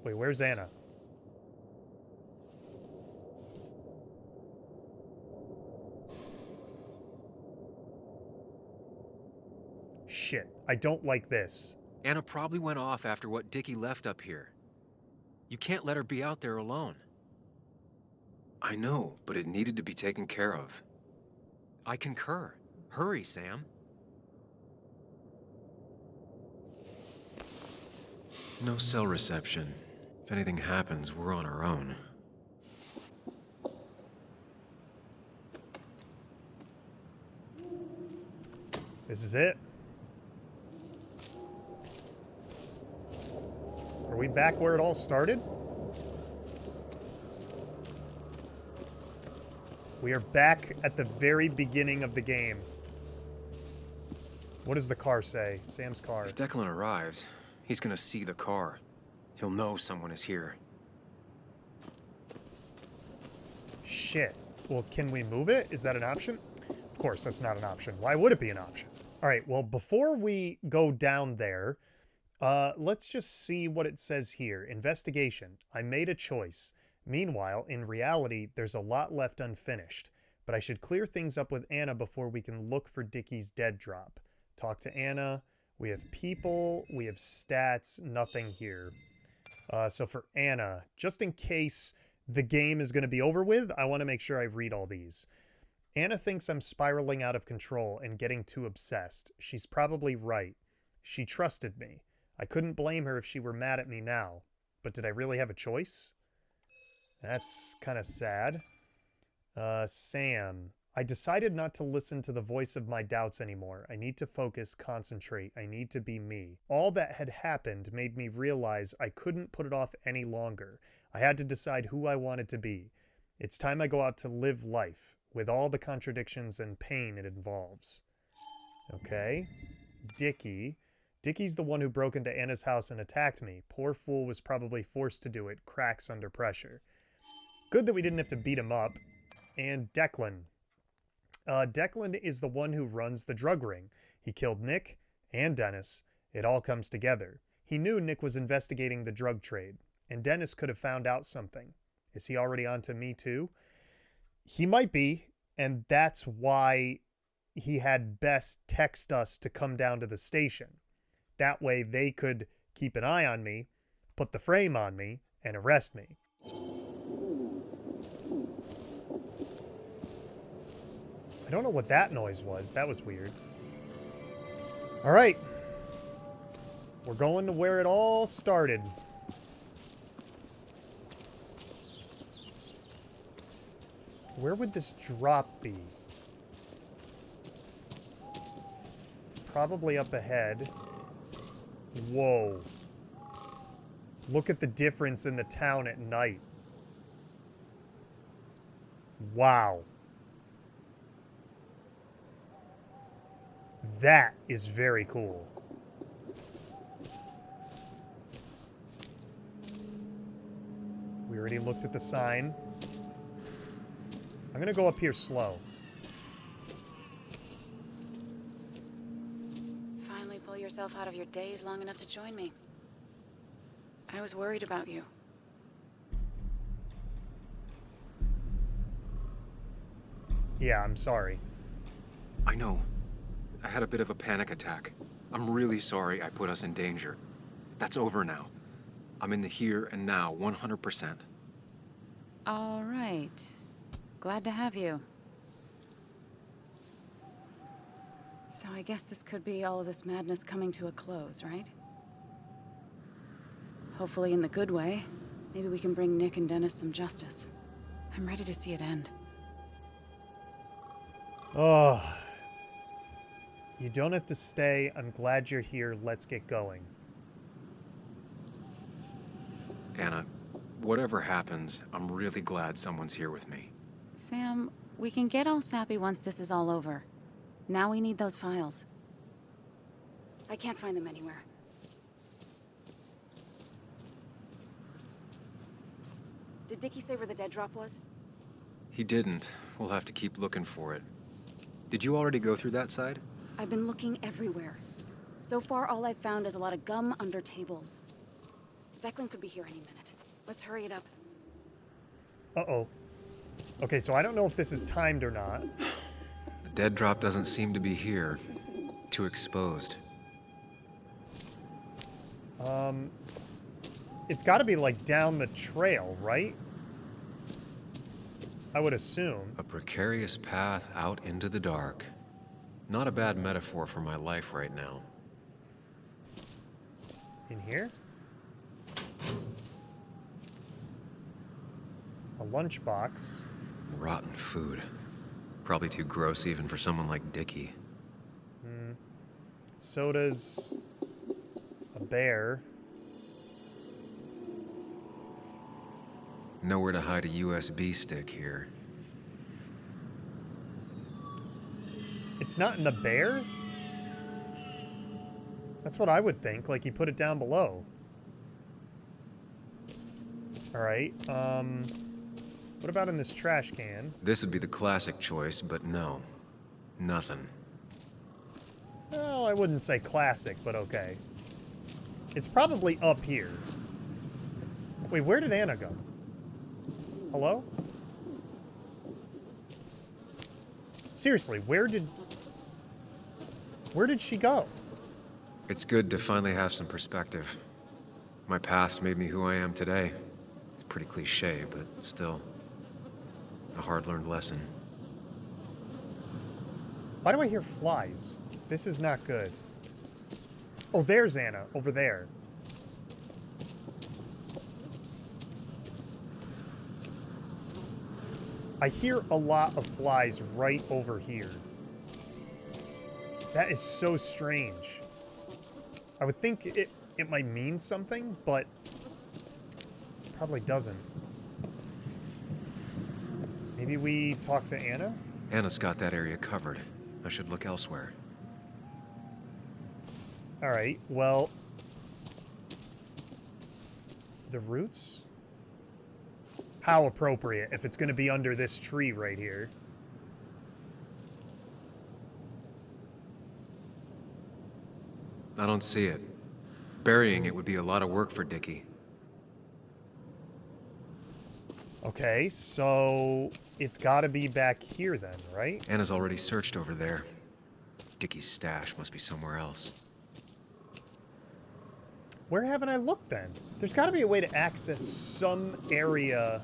Wait, where's Anna? Shit, I don't like this. Anna probably went off after what Dickie left up here. You can't let her be out there alone. I know, but it needed to be taken care of. I concur. Hurry, Sam. No cell reception. If anything happens, we're on our own. This is it. Are we back where it all started? We are back at the very beginning of the game. What does the car say? Sam's car. If Declan arrives, he's gonna see the car. He'll know someone is here. Shit. Well, can we move it? Is that an option? Of course, that's not an option. Why would it be an option? All right, well, before we go down there, let's just see what it says here. Investigation. I made a choice. Meanwhile, in reality, there's a lot left unfinished. But I should clear things up with Anna before we can look for Dickie's dead drop. Talk to Anna. We have people. We have stats. Nothing here. So for Anna, just in case the game is going to be over with, I want to make sure I read all these. Anna thinks I'm spiraling out of control and getting too obsessed. She's probably right. She trusted me. I couldn't blame her if she were mad at me now. But did I really have a choice? That's kind of sad. Sam. I decided not to listen to the voice of my doubts anymore. I need to focus, concentrate. I need to be me. All that had happened made me realize I couldn't put it off any longer. I had to decide who I wanted to be. It's time I go out to live life, with all the contradictions and pain it involves. Okay. Dickie. Dickie's the one who broke into Anna's house and attacked me. Poor fool was probably forced to do it. Cracks under pressure. Good that we didn't have to beat him up. And Declan. Declan is the one who runs the drug ring. He killed Nick and Dennis. It all comes together. He knew Nick was investigating the drug trade, and Dennis could have found out something. Is he already on to me too? He might be, and that's why he had Bess text us to come down to the station. That way they could keep an eye on me, put the frame on me, and arrest me. I don't know what that noise was. That was weird. All right. We're going to where it all started. Where would this drop be? Probably up ahead. Whoa. Look at the difference in the town at night. Wow. That is very cool. We already looked at the sign. I'm going to go up here slow. Finally pull yourself out of your daze long enough to join me. I was worried about you. Yeah, I'm sorry. I know. I had a bit of a panic attack. I'm really sorry I put us in danger. That's over now. I'm in the here and now, 100%. All right. Glad to have you. So I guess this could be all of this madness coming to a close, right? Hopefully in the good way. Maybe we can bring Nick and Dennis some justice. I'm ready to see it end. Oh. You don't have to stay. I'm glad you're here. Let's get going. Anna, whatever happens, I'm really glad someone's here with me. Sam, we can get all sappy once this is all over. Now we need those files. I can't find them anywhere. Did Dickie say where the dead drop was? He didn't. We'll have to keep looking for it. Did you already go through that side? I've been looking everywhere. So far, all I've found is a lot of gum under tables. Declan could be here any minute. Let's hurry it up. Uh-oh. Okay, so I don't know if this is timed or not. The dead drop doesn't seem to be here. Too exposed. It's got to be, like, down the trail, right? I would assume. A precarious path out into the dark. Not a bad metaphor for my life right now. In here? A lunchbox. Rotten food. Probably too gross even for someone like Dickie. Sodas. A bear. Nowhere to hide a USB stick here. It's not in the bear? That's what I would think. Like, he put it down below. Alright, what about in this trash can? This would be the classic choice, but no. Nothing. Well, I wouldn't say classic, but okay. It's probably up here. Wait, where did Anna go? Hello? Seriously, where did she go? It's good to finally have some perspective. My past made me who I am today. It's pretty cliche, but still a hard-learned lesson. Why do I hear flies? This is not good. Oh, there's Anna, over there. I hear a lot of flies right over here. That is so strange. I would think it might mean something, but probably doesn't. Maybe we talk to Anna? Anna's got that area covered. I should look elsewhere. Alright, well... The roots? How appropriate if it's going to be under this tree right here. I don't see it. Burying it would be a lot of work for Dickie. Okay, so it's got to be back here then, right? Anna's already searched over there. Dickie's stash must be somewhere else. Where haven't I looked then? There's got to be a way to access some area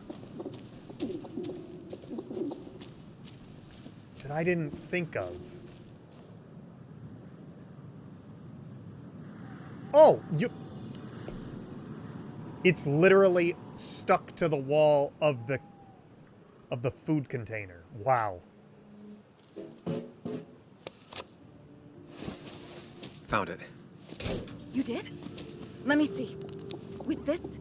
that I didn't think of. Oh, it's literally stuck to the wall of the food container. Wow. Found it. You did? Let me see. With this,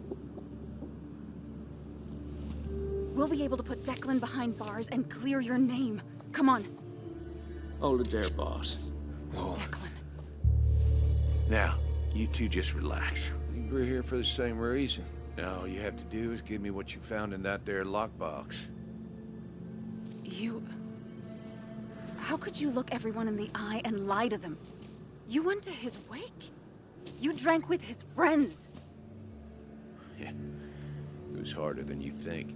we'll be able to put Declan behind bars and clear your name. Come on. Hold it there, boss. Whoa. Declan. Now, you two just relax. We're here for the same reason. Now, all you have to do is give me what you found in that there lockbox. How could you look everyone in the eye and lie to them? You went to his wake. You drank with his friends. Yeah, it was harder than you think.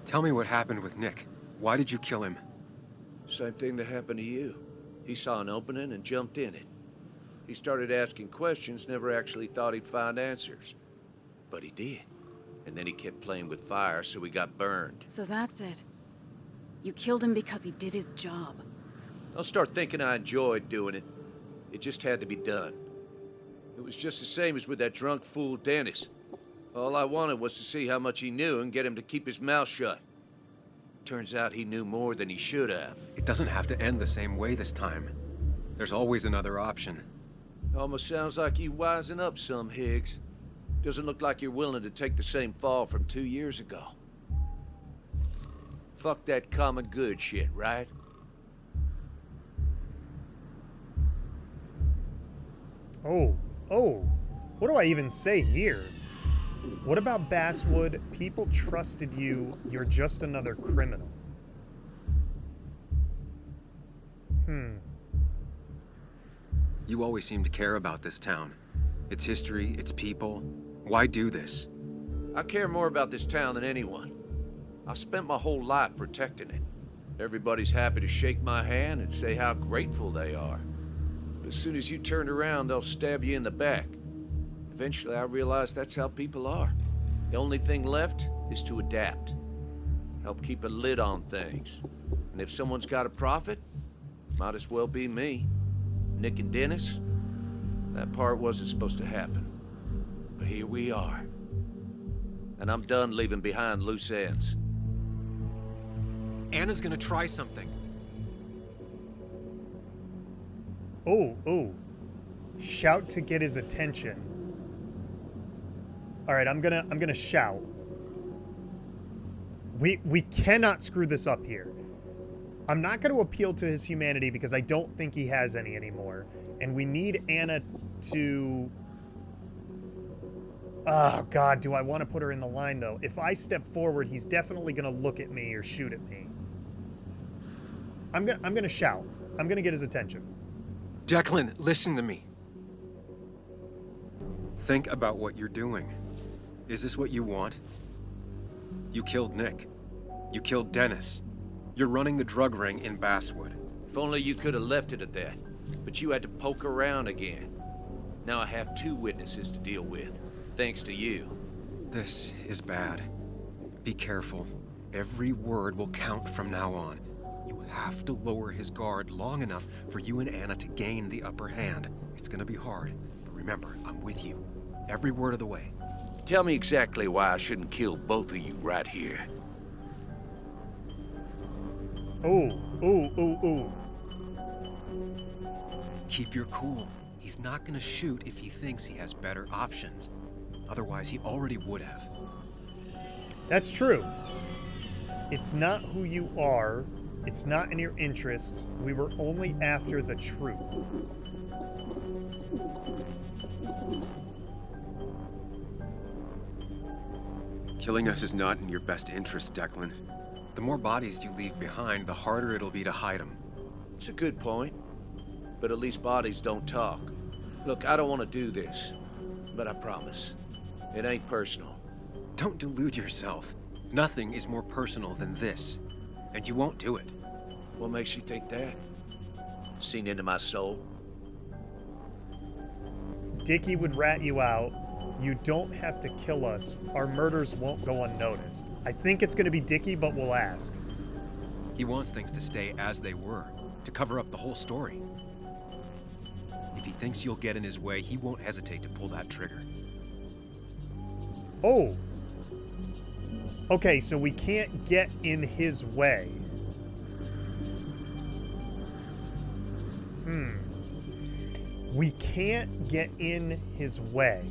Tell me what happened with Nick. Why did you kill him? Same thing that happened to you. He saw an opening and jumped in it. He started asking questions, never actually thought he'd find answers. But he did. And then he kept playing with fire, so he got burned. So that's it. You killed him because he did his job. Don't start thinking I enjoyed doing it. It just had to be done. It was just the same as with that drunk fool Dennis. All I wanted was to see how much he knew and get him to keep his mouth shut. Turns out he knew more than he should have. It doesn't have to end the same way this time. There's always another option. Almost sounds like you wising up some, Higgs. Doesn't look like you're willing to take the same fall from 2 years ago. Fuck that common good shit, right? Oh, what do I even say here? What about Basswood? People trusted you. You're just another criminal. You always seem to care about this town. Its history, its people. Why do this? I care more about this town than anyone. I've spent my whole life protecting it. Everybody's happy to shake my hand and say how grateful they are. But as soon as you turn around, they'll stab you in the back. Eventually, I realized that's how people are. The only thing left is to adapt. Help keep a lid on things. And if someone's got a profit, might as well be me. Nick and Dennis, that part wasn't supposed to happen. But here we are. And I'm done leaving behind loose ends. Anna's gonna try something. Oh. Shout to get his attention. All right, I'm gonna shout. We cannot screw this up here. I'm not going to appeal to his humanity because I don't think he has any anymore. And we need Anna to... Oh, God, do I want to put her in the line, though? If I step forward, he's definitely going to look at me or shoot at me. I'm gonna shout. I'm going to get his attention. Declan, listen to me. Think about what you're doing. Is this what you want? You killed Nick. You killed Dennis. You're running the drug ring in Basswood. If only you could have left it at that. But you had to poke around again. Now I have 2 witnesses to deal with, thanks to you. This is bad. Be careful. Every word will count from now on. You have to lower his guard long enough for you and Anna to gain the upper hand. It's gonna be hard, but remember, I'm with you. Every word of the way. Tell me exactly why I shouldn't kill both of you right here. Ooh. Keep your cool. He's not gonna shoot if he thinks he has better options. Otherwise, he already would have. That's true. It's not who you are. It's not in your interests. We were only after the truth. Killing us is not in your best interest, Declan. The more bodies you leave behind, the harder it'll be to hide them. It's a good point. But at least bodies don't talk. Look, I don't want to do this. But I promise. It ain't personal. Don't delude yourself. Nothing is more personal than this. And you won't do it. What makes you think that? Seen into my soul? Dickie would rat you out. You don't have to kill us. Our murders won't go unnoticed. I think it's going to be Dickie, but we'll ask. He wants things to stay as they were, to cover up the whole story. If he thinks you'll get in his way, he won't hesitate to pull that trigger. Oh. Okay, so we can't get in his way. We can't get in his way.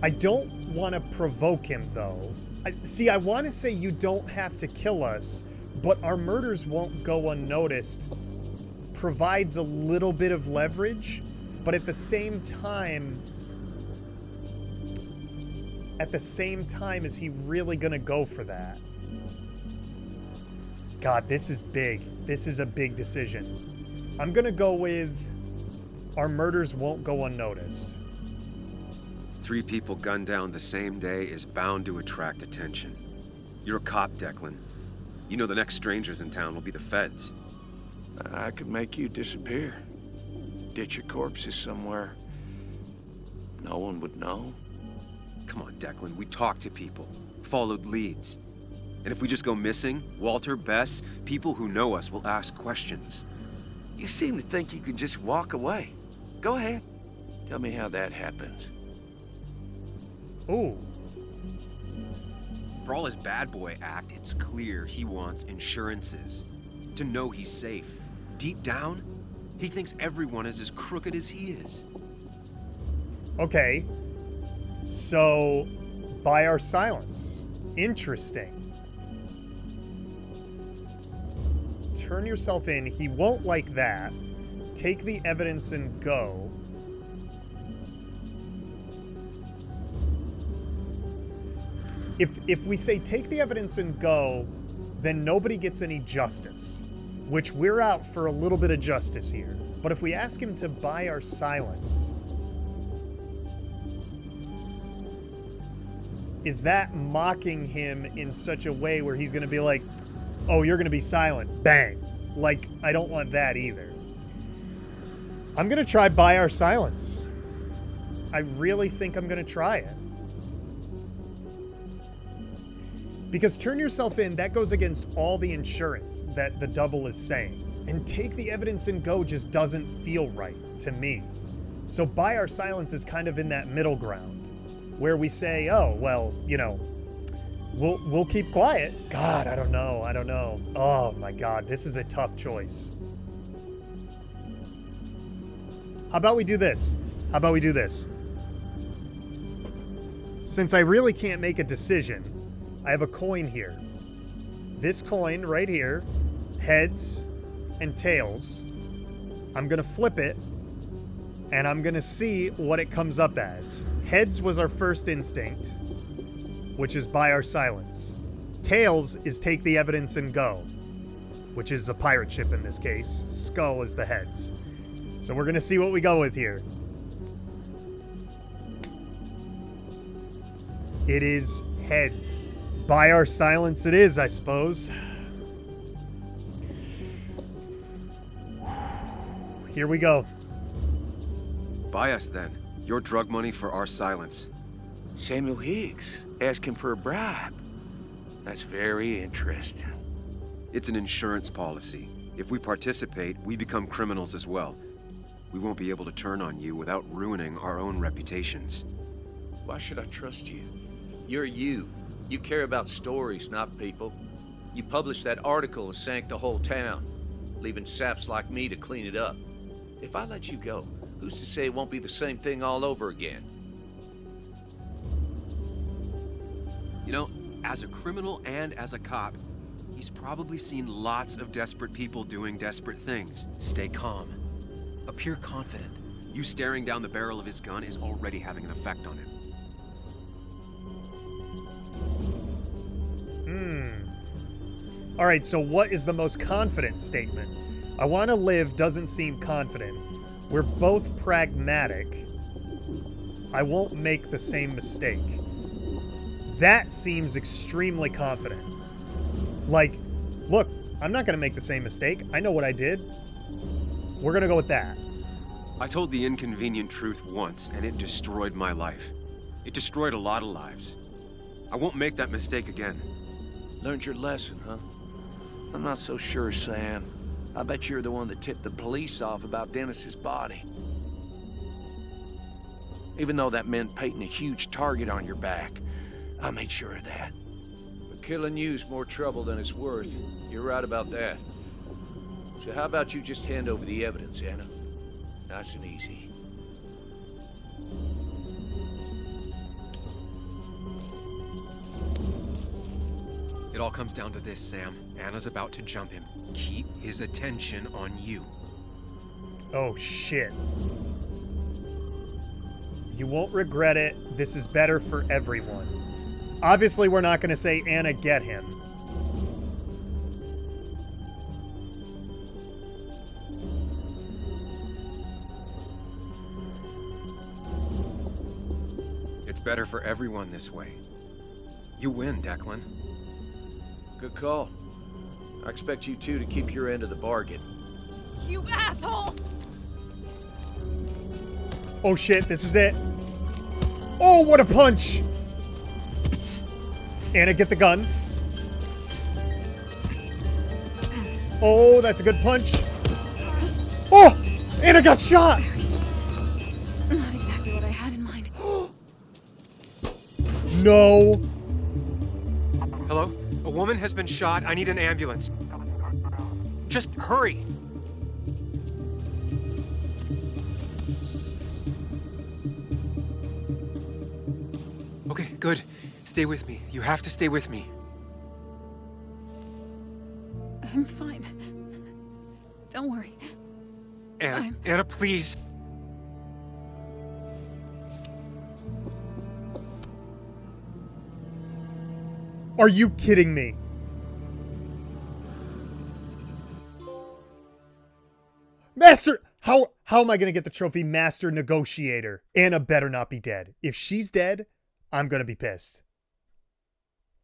I don't want to provoke him, though. I want to say you don't have to kill us, but our murders won't go unnoticed provides a little bit of leverage, but at the same time, is he really going to go for that? God, this is big. This is a big decision. I'm going to go with our murders won't go unnoticed. 3 people gunned down the same day is bound to attract attention. You're a cop, Declan. You know the next strangers in town will be the feds. I could make you disappear. Ditch your corpses somewhere. No one would know. Come on, Declan. We talked to people, followed leads. And if we just go missing, Walter, Bess, people who know us will ask questions. You seem to think you can just walk away. Go ahead. Tell me how that happens. Ooh. For all his bad boy act, it's clear he wants insurances. To know he's safe. Deep down, he thinks everyone is as crooked as he is. Okay. So, by our silence. Interesting. Turn yourself in. He won't like that. Take the evidence and go. If we say take the evidence and go, then nobody gets any justice, which we're out for a little bit of justice here. But if we ask him to buy our silence, is that mocking him in such a way where he's going to be like, oh, you're going to be silent, bang. Like, I don't want that either. I'm going to try buy our silence. I really think I'm going to try it. Because turn yourself in, that goes against all the insurance that the double is saying. And take the evidence and go just doesn't feel right to me. So buy our silence is kind of in that middle ground where we say, oh, well, you know, we'll keep quiet. God, I don't know. Oh my God, this is a tough choice. How about we do this? Since I really can't make a decision, I have a coin here. This coin right here, heads and tails. I'm gonna flip it, and I'm gonna see what it comes up as. Heads was our first instinct, which is buy our silence. Tails is take the evidence and go, which is a pirate ship in this case. Skull is the heads. So we're gonna see what we go with here. It is heads. Buy our silence it is, I suppose. Here we go. Buy us then. Your drug money for our silence. Samuel Higgs asking for a bribe. That's very interesting. It's an insurance policy. If we participate, we become criminals as well. We won't be able to turn on you without ruining our own reputations. Why should I trust you? You're you. You care about stories, not people. You published that article that sank the whole town, leaving saps like me to clean it up. If I let you go, who's to say it won't be the same thing all over again? You know, as a criminal and as a cop, he's probably seen lots of desperate people doing desperate things. Stay calm. Appear confident. You staring down the barrel of his gun is already having an effect on him. All right, so what is the most confident statement? I want to live doesn't seem confident. We're both pragmatic. I won't make the same mistake. That seems extremely confident. Like, look, I'm not going to make the same mistake. I know what I did. We're going to go with that. I told the inconvenient truth once, and it destroyed my life. It destroyed a lot of lives. I won't make that mistake again. Learned your lesson, huh? I'm not so sure, Sam. I bet you're the one that tipped the police off about Dennis's body. Even though that meant painting a huge target on your back, I made sure of that. But killing you's more trouble than it's worth. You're right about that. So how about you just hand over the evidence, Anna? Nice and easy. It all comes down to this, Sam. Anna's about to jump him. Keep his attention on you. Oh, shit. You won't regret it. This is better for everyone. Obviously, we're not going to say, Anna, get him. It's better for everyone this way. You win, Declan. Good call. I expect you two to keep your end of the bargain. You asshole! Oh shit, this is it. Oh, what a punch! Anna, get the gun. Oh, that's a good punch. Oh! Anna got shot! Not exactly what I had in mind. No. Hello? A woman has been shot. I need an ambulance. Just hurry! Okay, good. Stay with me. You have to stay with me. I'm fine. Don't worry. Anna, please. Are you kidding me? Master, how am I going to get the trophy Master Negotiator? Anna better not be dead. If she's dead, I'm going to be pissed.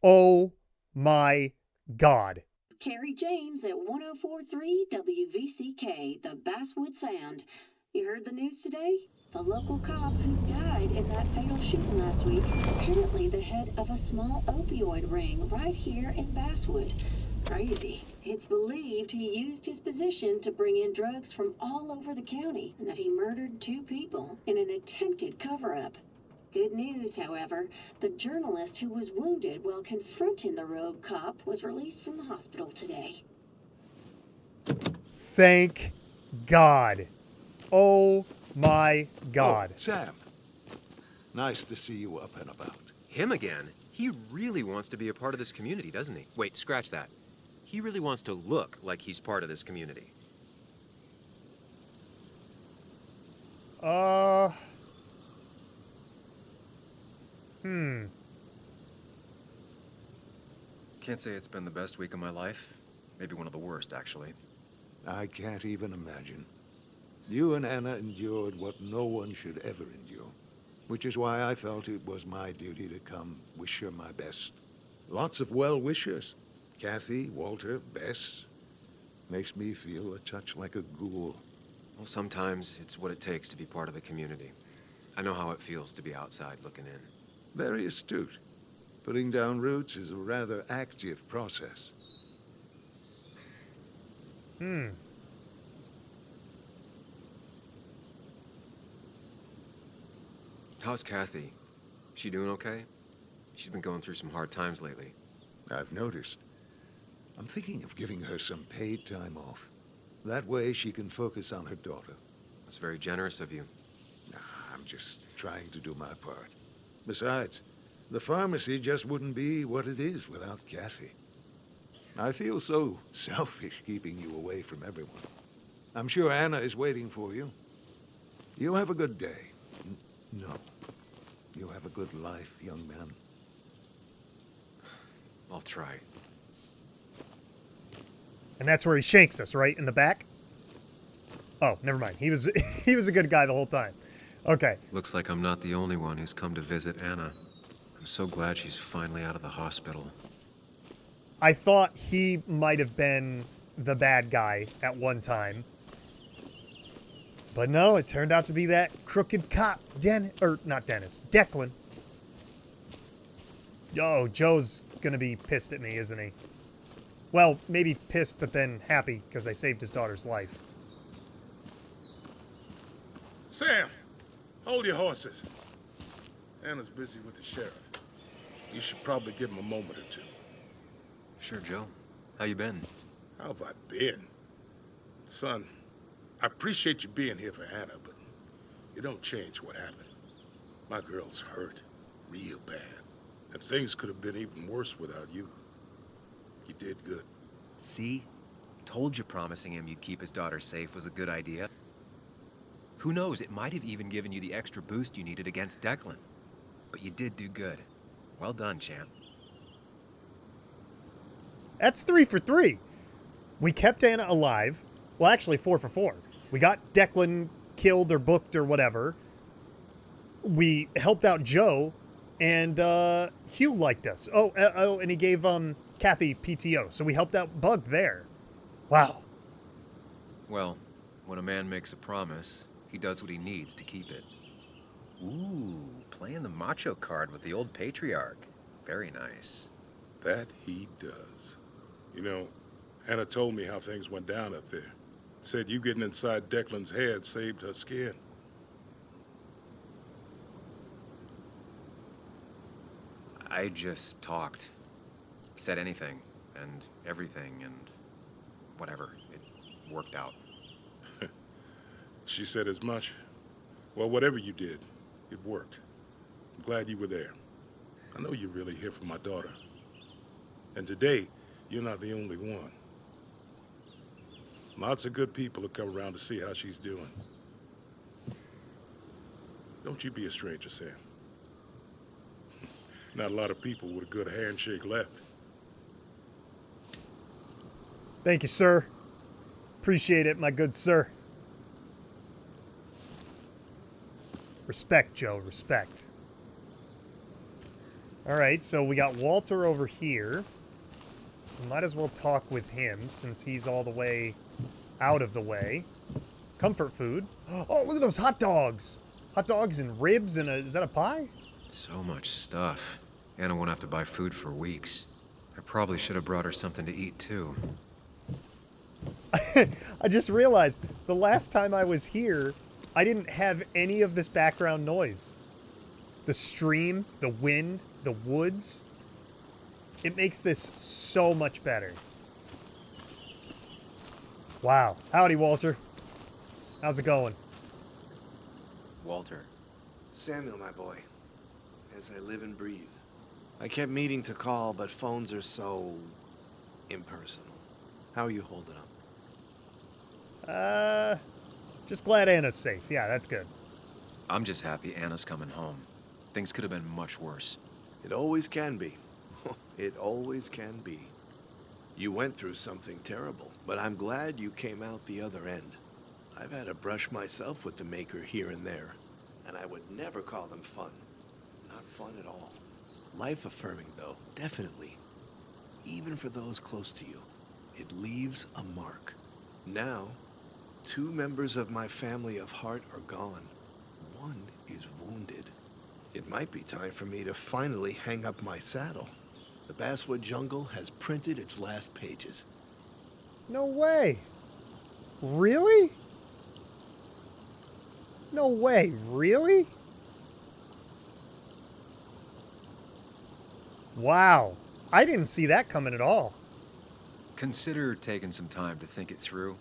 Oh my God. Carrie James at 1043 WVCK, the Basswood Sound. You heard the news today? The local cop who died in that fatal shooting last week is apparently the head of a small opioid ring right here in Basswood. Crazy. It's believed he used his position to bring in drugs from all over the county and that he murdered 2 people in an attempted cover-up. Good news, however, the journalist who was wounded while confronting the rogue cop was released from the hospital today. Thank God. Oh my God. Oh, Sam. Nice to see you up and about. Him again? He really wants to be a part of this community, doesn't he? Wait, scratch that. He really wants to look like he's part of this community. Can't say it's been the best week of my life. Maybe one of the worst, actually. I can't even imagine. You and Anna endured what no one should ever endure, which is why I felt it was my duty to come wish her my best. Lots of well-wishers. Kathy, Walter, Bess. Makes me feel a touch like a ghoul. Well, sometimes it's what it takes to be part of the community. I know how it feels to be outside looking in. Very astute. Putting down roots is a rather active process. How's Kathy? She doing okay? She's been going through some hard times lately. I've noticed. I'm thinking of giving her some paid time off. That way she can focus on her daughter. That's very generous of you. I'm just trying to do my part. Besides, the pharmacy just wouldn't be what it is without Kathy. I feel so selfish keeping you away from everyone. I'm sure Anna is waiting for you. You have a good day. No. You have a good life, young man. I'll try. And that's where he shanks us, right? In the back? Oh, never mind. He was he was a good guy the whole time. Okay. Looks like I'm not the only one who's come to visit Anna. I'm so glad she's finally out of the hospital. I thought he might have been the bad guy at one time. But no, it turned out to be that crooked cop, Declan. Yo, Joe's gonna be pissed at me, isn't he? Well, maybe pissed, but then happy, because I saved his daughter's life. Sam, hold your horses. Anna's busy with the sheriff. You should probably give him a moment or two. Sure, Joe. How you been? How have I been? Son, I appreciate you being here for Anna, but you don't change what happened. My girl's hurt, real bad. And things could have been even worse without you. You did good. See? Told you promising him you'd keep his daughter safe was a good idea. Who knows, it might have even given you the extra boost you needed against Declan. But you did do good. Well done, champ. That's 3 for 3. We kept Anna alive. Well, actually, 4 for 4. We got Declan killed or booked or whatever. We helped out Joe, and Hugh liked us. Oh, and he gave Kathy PTO, so we helped out Bug there. Wow. Well, when a man makes a promise, he does what he needs to keep it. Ooh, playing the macho card with the old patriarch. Very nice. That he does. You know, Anna told me how things went down up there. Said you getting inside Declan's head saved her skin. I just talked. Said anything, and everything, and whatever. It worked out. She said as much. Well, whatever you did, it worked. I'm glad you were there. I know you're really here for my daughter. And today, you're not the only one. Lots of good people have come around to see how she's doing. Don't you be a stranger, Sam. Not a lot of people with a good handshake left. Thank you, sir. Appreciate it, my good sir. Respect, Joe, respect. Alright, so we got Walter over here. We might as well talk with him since he's all the way out of the way. Comfort food. Oh, look at those hot dogs. Hot dogs and ribs and is that a pie? So much stuff. Anna won't have to buy food for weeks. I probably should have brought her something to eat, too. I just realized the last time I was here, I didn't have any of this background noise. The stream, the wind, the woods. It makes this so much better. Wow. Howdy, Walter. How's it going? Walter. Samuel, my boy. As I live and breathe. I kept meaning to call, but phones are so impersonal. How are you holding up? Just glad Anna's safe. Yeah, that's good. I'm just happy Anna's coming home. Things could have been much worse. It always can be. It always can be. You went through something terrible, but I'm glad you came out the other end. I've had a brush myself with the Maker here and there, and I would never call them fun. Not fun at all. Life-affirming, though, definitely. Even for those close to you, it leaves a mark. Now, 2 members of my family of heart are gone. One is wounded. It might be time for me to finally hang up my saddle. The Basswood Jungle has printed its last pages. No way. Really? No way. Really? Wow. I didn't see that coming at all. Consider taking some time to think it through.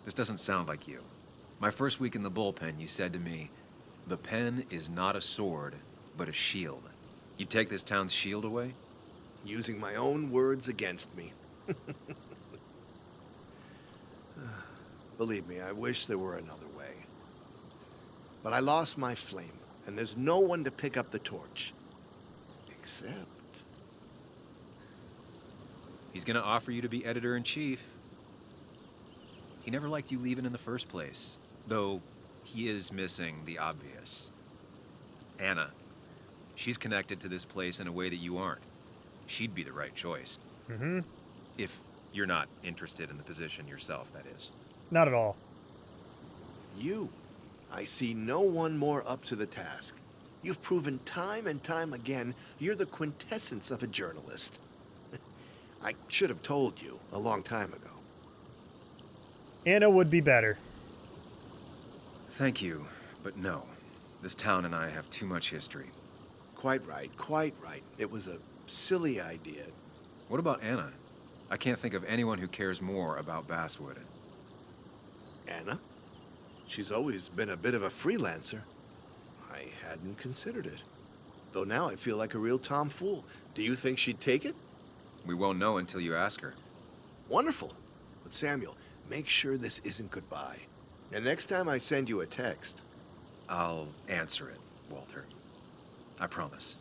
This doesn't sound like you. My first week in the bullpen, you said to me, "The pen is not a sword, but a shield." You take this town's shield away? Using my own words against me. Believe me, I wish there were another way. But I lost my flame, and there's no one to pick up the torch. Except... He's gonna offer you to be editor-in-chief. He never liked you leaving in the first place, though he is missing the obvious. Anna. She's connected to this place in a way that you aren't. She'd be the right choice. Mm-hmm. If you're not interested in the position yourself, that is. Not at all. You. I see no one more up to the task. You've proven time and time again you're the quintessence of a journalist. I should have told you a long time ago. Anna would be better. Thank you, but no. This town and I have too much history. Quite right, quite right. It was a silly idea. What about Anna? I can't think of anyone who cares more about Basswood. Anna? She's always been a bit of a freelancer. I hadn't considered it. Though now I feel like a real tomfool. Do you think she'd take it? We won't know until you ask her. Wonderful. But Samuel, make sure this isn't goodbye. And next time I send you a text... I'll answer it, Walter. I promise.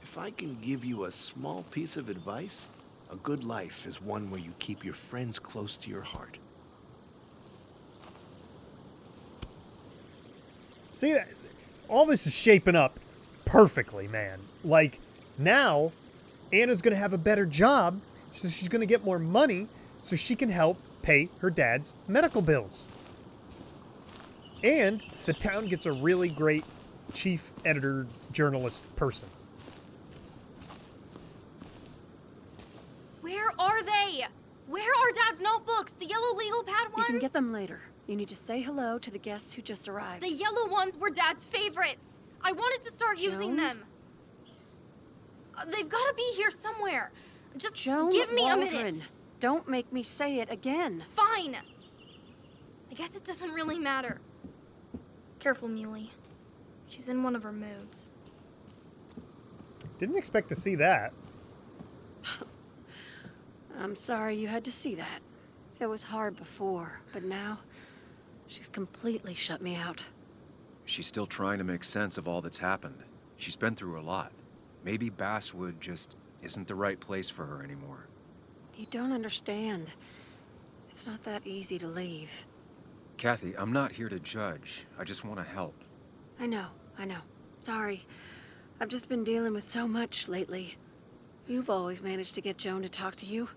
If I can give you a small piece of advice, a good life is one where you keep your friends close to your heart. See, all this is shaping up perfectly, man. Like, now, Anna's going to have a better job, so she's going to get more money, so she can help pay her dad's medical bills. And the town gets a really great chief editor journalist person. Where are they? Where are Dad's notebooks? The yellow legal pad ones? You can get them later. You need to say hello to the guests who just arrived. The yellow ones were Dad's favorites. I wanted to start using them. They've got to be here somewhere. Just give me a minute. Don't make me say it again. Fine. I guess it doesn't really matter. Careful, Muley. She's in one of her moods. Didn't expect to see that. I'm sorry you had to see that. It was hard before, but now she's completely shut me out. She's still trying to make sense of all that's happened. She's been through a lot. Maybe Basswood just isn't the right place for her anymore. You don't understand. It's not that easy to leave. Kathy, I'm not here to judge. I just want to help. I know. Sorry. I've just been dealing with so much lately. You've always managed to get Joan to talk to you.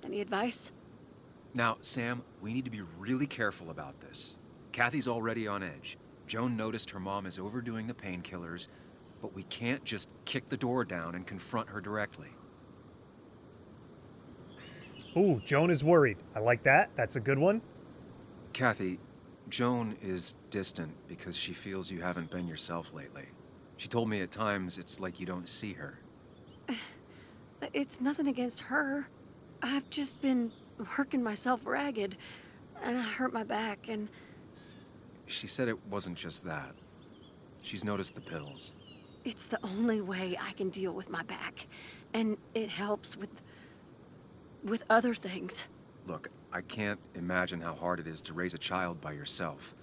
Any advice? Now, Sam, we need to be really careful about this. Kathy's already on edge. Joan noticed her mom is overdoing the painkillers, but we can't just kick the door down and confront her directly. Ooh, Joan is worried. I like that. That's a good one. Kathy, Joan is distant because she feels you haven't been yourself lately. She told me at times it's like you don't see her. It's nothing against her. I've just been working myself ragged, and I hurt my back, and... She said it wasn't just that. She's noticed the pills. It's the only way I can deal with my back, and it helps with other things. Look, I can't imagine how hard it is to raise a child by yourself.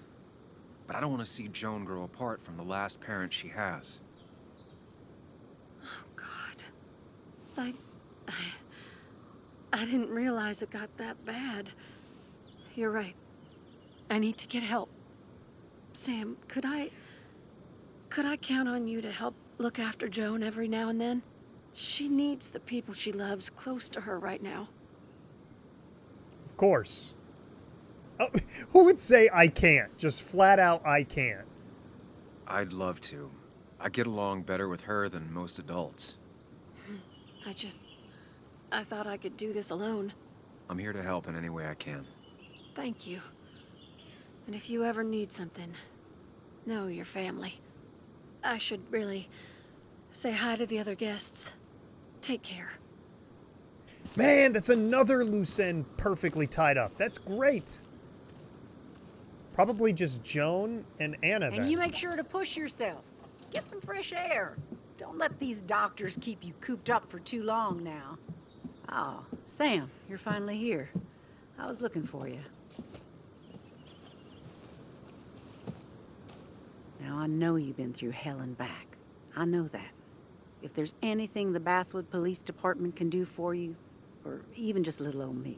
But I don't want to see Joan grow apart from the last parent she has. Oh, God. I didn't realize it got that bad. You're right. I need to get help. Sam, could I count on you to help look after Joan every now and then? She needs the people she loves close to her right now. Of course. Oh, who would say I can't? Just flat out, I can't. I'd love to. I get along better with her than most adults. I thought I could do this alone. I'm here to help in any way I can. Thank you. And if you ever need something, know your family. I should really say hi to the other guests. Take care. Man, that's another loose end perfectly tied up. That's great. Probably just Joan and Anna then. And you make sure to push yourself. Get some fresh air. Don't let these doctors keep you cooped up for too long now. Oh, Sam, you're finally here. I was looking for you. Now, I know you've been through hell and back. I know that. If there's anything the Basswood Police Department can do for you, or even just little old me,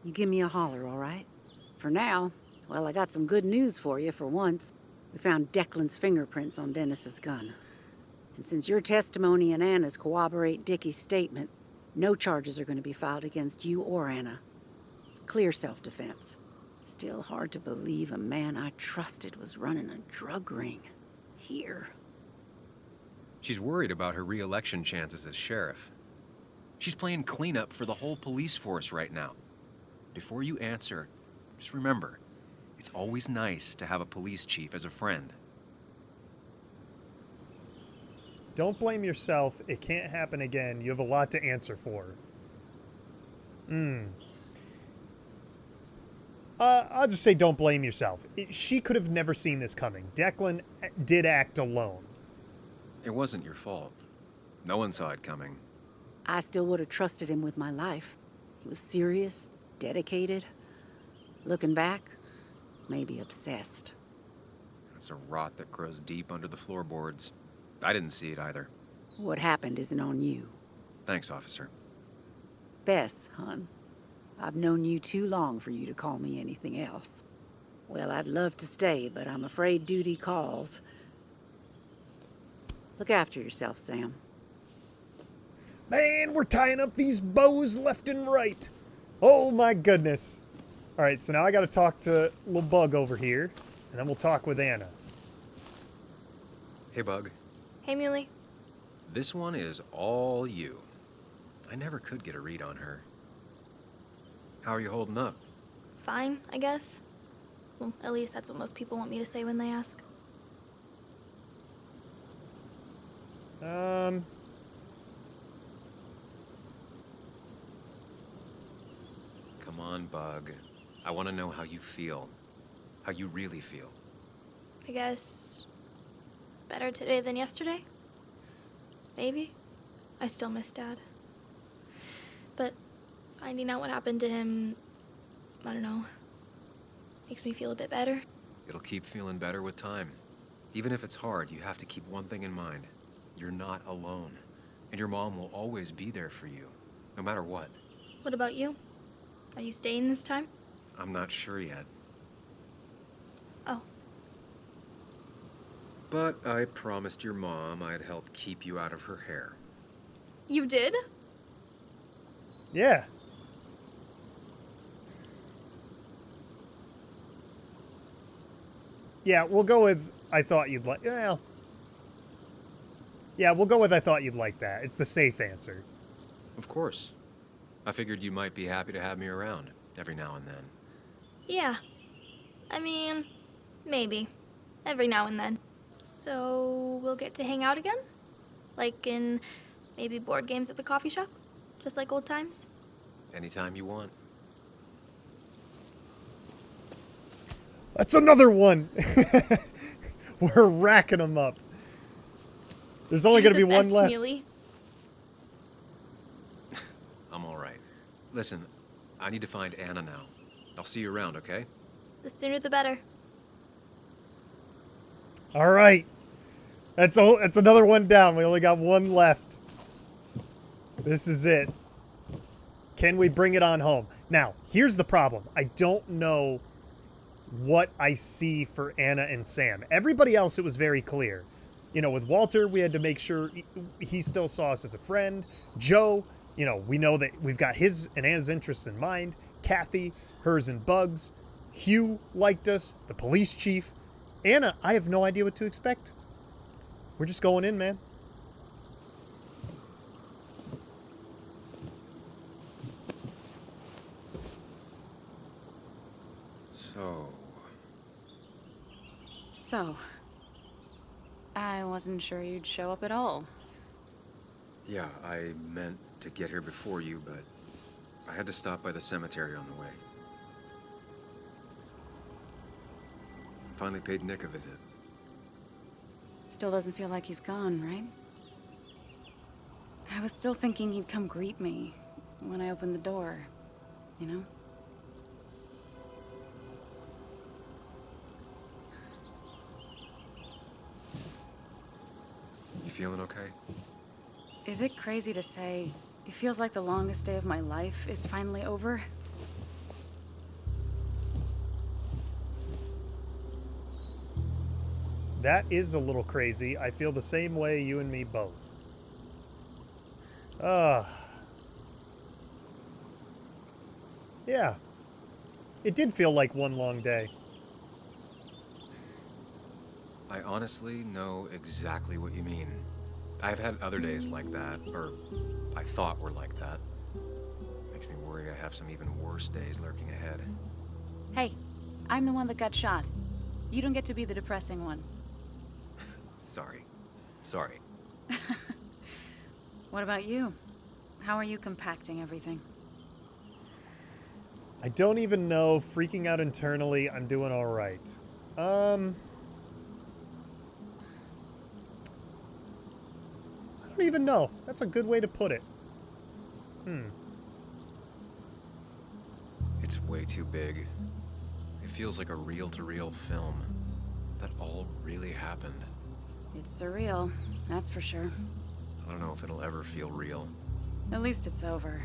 you give me a holler, all right? For now, well, I got some good news for you for once. We found Declan's fingerprints on Dennis's gun. And since your testimony and Anna's corroborate Dickie's statement, no charges are going to be filed against you or Anna. It's clear self-defense. Still hard to believe a man I trusted was running a drug ring. Here. She's worried about her re-election chances as sheriff. She's playing cleanup for the whole police force right now. Before you answer, just remember, it's always nice to have a police chief as a friend. Don't blame yourself. It can't happen again. You have a lot to answer for. I'll just say don't blame yourself. She could have never seen this coming. Declan did act alone. It wasn't your fault. No one saw it coming. I still would have trusted him with my life. He was serious, dedicated. Looking back, maybe obsessed. It's a rot that grows deep under the floorboards. I didn't see it either. What happened isn't on you. Thanks, officer. Bess, hon. I've known you too long for you to call me anything else. Well, I'd love to stay, but I'm afraid duty calls. Look after yourself, Sam. Man, we're tying up these bows left and right. Oh my goodness. All right, so now I got to talk to little Bug over here, and then we'll talk with Anna. Hey, Bug. Hey, Muley. This one is all you. I never could get a read on her. How are you holding up? Fine, I guess. Well, at least that's what most people want me to say when they ask. Come on, Bug. I want to know how you feel. How you really feel. I guess... better today than yesterday? Maybe. I still miss Dad. But finding out what happened to him, I don't know, makes me feel a bit better. It'll keep feeling better with time. Even if it's hard, you have to keep one thing in mind. You're not alone. And your mom will always be there for you, no matter what. What about you? Are you staying this time? I'm not sure yet. Oh. But I promised your mom I'd help keep you out of her hair. You did? Yeah. Yeah, we'll go with I thought you'd like... Well... Yeah, we'll go with I thought you'd like that. It's the safe answer. Of course. I figured you might be happy to have me around every now and then. Yeah. I mean, maybe. Every now and then. So, we'll get to hang out again? Like in maybe board games at the coffee shop? Just like old times? Anytime you want. That's another one! We're racking them up. There's only going to be one left. Muley. I'm all right. Listen, I need to find Anna now. I'll see you around, okay? The sooner the better. All right. That's another one down. We only got one left. This is it. Can we bring it on home? Now, here's the problem. I don't know what I see for Anna and Sam. Everybody else, it was very clear. You know, with Walter, we had to make sure he still saw us as a friend. Joe, you know, we know that we've got his and Anna's interests in mind. Kathy, hers and Bugs. Hugh liked us. The police chief. Anna, I have no idea what to expect. We're just going in, man. So, I wasn't sure you'd show up at all. Yeah, I meant to get here before you, but I had to stop by the cemetery on the way. Finally paid Nick a visit. Still doesn't feel like he's gone, right? I was still thinking he'd come greet me when I opened the door, you know? You feeling okay? Is it crazy to say it feels like the longest day of my life is finally over? That is a little crazy. I feel the same way, you and me both. Yeah. It did feel like one long day. I honestly know exactly what you mean. I've had other days like that, or I thought were like that. Makes me worry I have some even worse days lurking ahead. Hey, I'm the one that got shot. You don't get to be the depressing one. Sorry. What about you? How are you compacting everything? I don't even know. Freaking out internally, I'm doing all right. I don't even know. That's a good way to put it. It's way too big. It feels like a reel-to-reel film. That all really happened. It's surreal, that's for sure. I don't know if it'll ever feel real. At least it's over.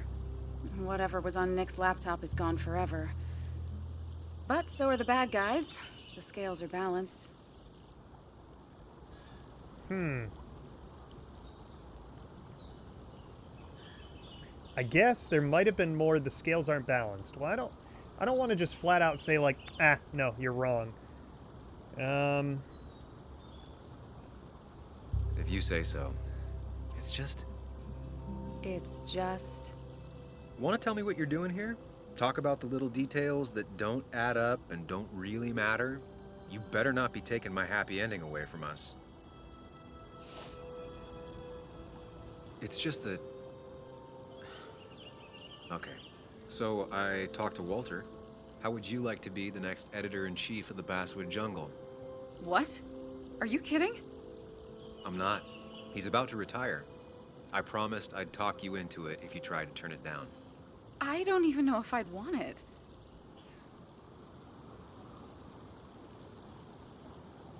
Whatever was on Nick's laptop is gone forever. But so are the bad guys. The scales are balanced. I guess there might have been more the scales aren't balanced. Well, I don't want to just flat out say like, no, you're wrong. If you say so. It's just... Want to tell me what you're doing here? Talk about the little details that don't add up and don't really matter? You better not be taking my happy ending away from us. It's just that... Okay, so I talked to Walter. How would you like to be the next editor-in-chief of the Basswood Jungle? What? Are you kidding? I'm not. He's about to retire. I promised I'd talk you into it if you tried to turn it down. I don't even know if I'd want it.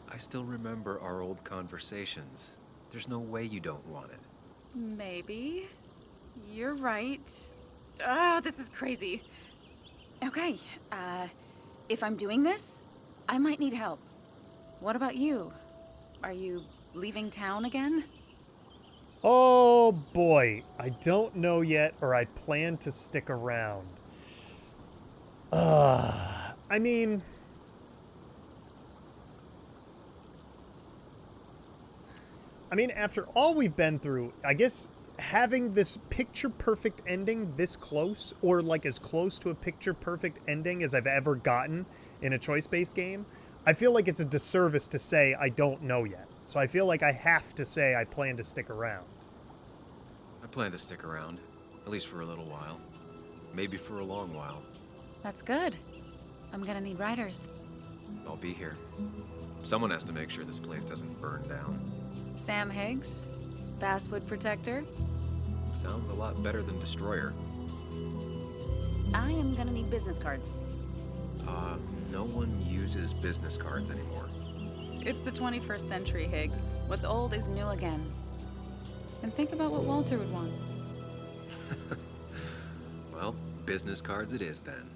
I still remember our old conversations. There's no way you don't want it. Maybe. You're right. Oh, this is crazy. Okay, if I'm doing this, I might need help. What about you? Are you leaving town again? Oh boy, I don't know yet, or I plan to stick around. I mean... after all we've been through, I guess having this picture-perfect ending this close, or like as close to a picture-perfect ending as I've ever gotten in a choice-based game, I feel like it's a disservice to say I don't know yet. So I feel like I have to say I plan to stick around. I plan to stick around, at least for a little while. Maybe for a long while. That's good. I'm gonna need riders. I'll be here. Someone has to make sure this place doesn't burn down. Sam Higgs, Basswood Protector. Sounds a lot better than Destroyer. I am gonna need business cards. No one uses business cards anymore. It's the 21st century, Higgs. What's old is new again. And think about what Walter would want. Well, business cards it is then.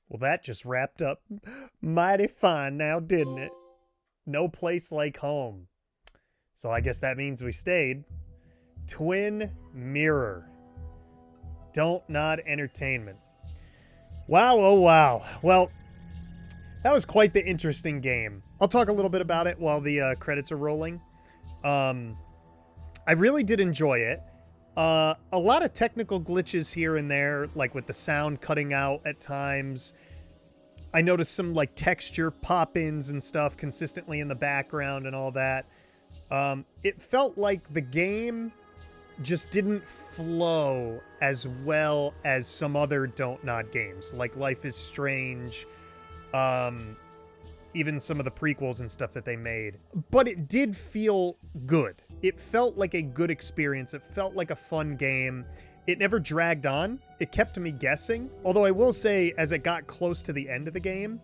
Well, that just wrapped up mighty fine now, didn't it? No place like home. So I guess that means we stayed. Twin Mirror. Dontnod Entertainment. Wow, oh wow. Well, that was quite the interesting game. I'll talk a little bit about it while the credits are rolling. I really did enjoy it. A lot of technical glitches here and there, like with the sound cutting out at times. I noticed some like texture pop-ins and stuff consistently in the background and all that. It felt like the game just didn't flow as well as some other Dontnod games, like Life is Strange, even some of the prequels and stuff that they made. But it did feel good. It felt like a good experience. It felt like a fun game. It never dragged on. It kept me guessing. Although I will say, as it got close to the end of the game,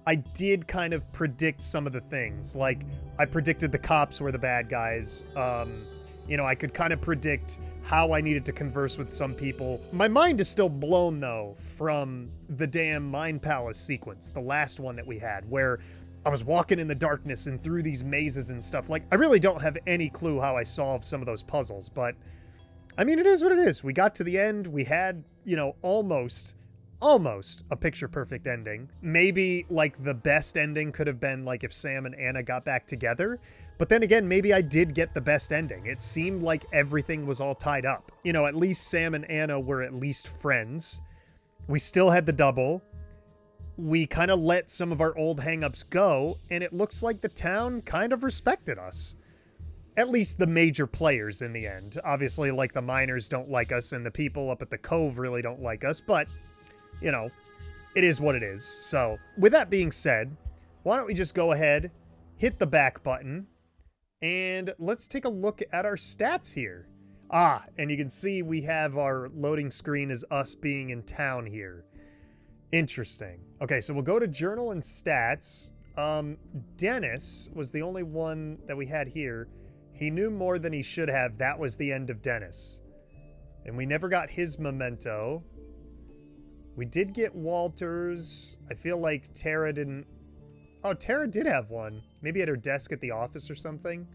I did kind of predict some of the things. Like, I predicted the cops were the bad guys. I could kind of predict how I needed to converse with some people. My mind is still blown, though, from the damn Mind Palace sequence, the last one that we had, where I was walking in the darkness and through these mazes and stuff. Like, I really don't have any clue how I solved some of those puzzles, but, I mean, it is what it is. We got to the end. We had, almost a picture-perfect ending. Maybe, like, the best ending could have been, like, if Sam and Anna got back together. But then again, maybe I did get the best ending. It seemed like everything was all tied up. At least Sam and Anna were at least friends. We still had the double. We kind of let some of our old hang-ups go, and it looks like the town kind of respected us. At least the major players in the end. Obviously, like, the miners don't like us, and the people up at the Cove really don't like us, but, it is what it is. So, with that being said, why don't we just go ahead, hit the back button, and let's take a look at our stats here. And you can see we have our loading screen as us being in town here. Interesting. Okay, so we'll go to journal and stats. Dennis was the only one that we had here. He knew more than he should have. That was the end of Dennis. And we never got his memento. We did get Walter's. I feel like Tara didn't... Oh, Tara did have one. Maybe at her desk at the office or something.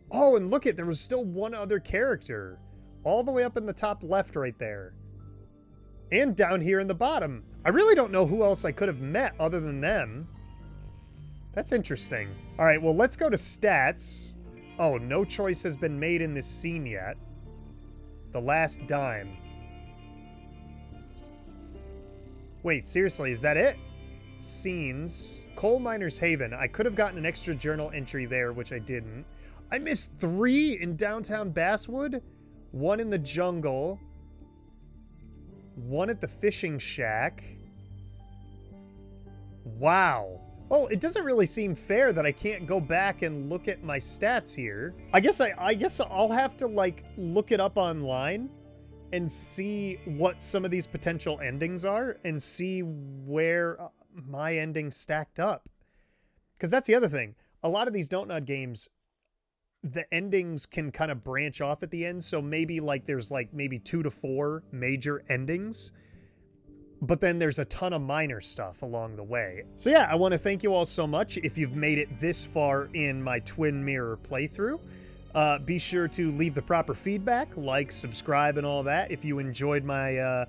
Oh, and look there was still one other character. All the way up in the top left right there. And down here in the bottom. I really don't know who else I could have met other than them. That's interesting. All right, well, let's go to stats. Oh, no choice has been made in this scene yet. The last dime. Wait, seriously, is that it? Scenes. Coal Miner's Haven. I could have gotten an extra journal entry there, which I didn't. I missed 3 in downtown Basswood. 1 in the jungle. 1 at the fishing shack. Wow. Well, it doesn't really seem fair that I can't go back and look at my stats here. I guess I'll have to, like, look it up online and see what some of these potential endings are and see where my ending stacked up. Because that's the other thing. A lot of these Dontnod games, the endings can kind of branch off at the end. So maybe like there's like maybe 2 to 4 major endings. But then there's a ton of minor stuff along the way. So yeah, I want to thank you all so much. If you've made it this far in my Twin Mirror playthrough, be sure to leave the proper feedback, like, subscribe, and all that if you enjoyed my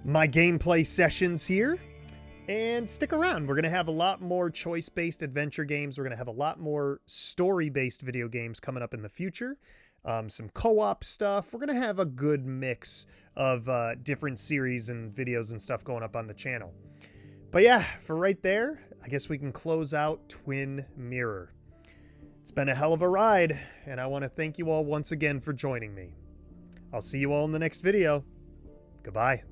my gameplay sessions here. And stick around. We're going to have a lot more choice-based adventure games. We're going to have a lot more story-based video games coming up in the future. Some co-op stuff. We're going to have a good mix of different series and videos and stuff going up on the channel. But yeah, for right there, I guess we can close out Twin Mirror. It's been a hell of a ride, and I want to thank you all once again for joining me. I'll see you all in the next video. Goodbye.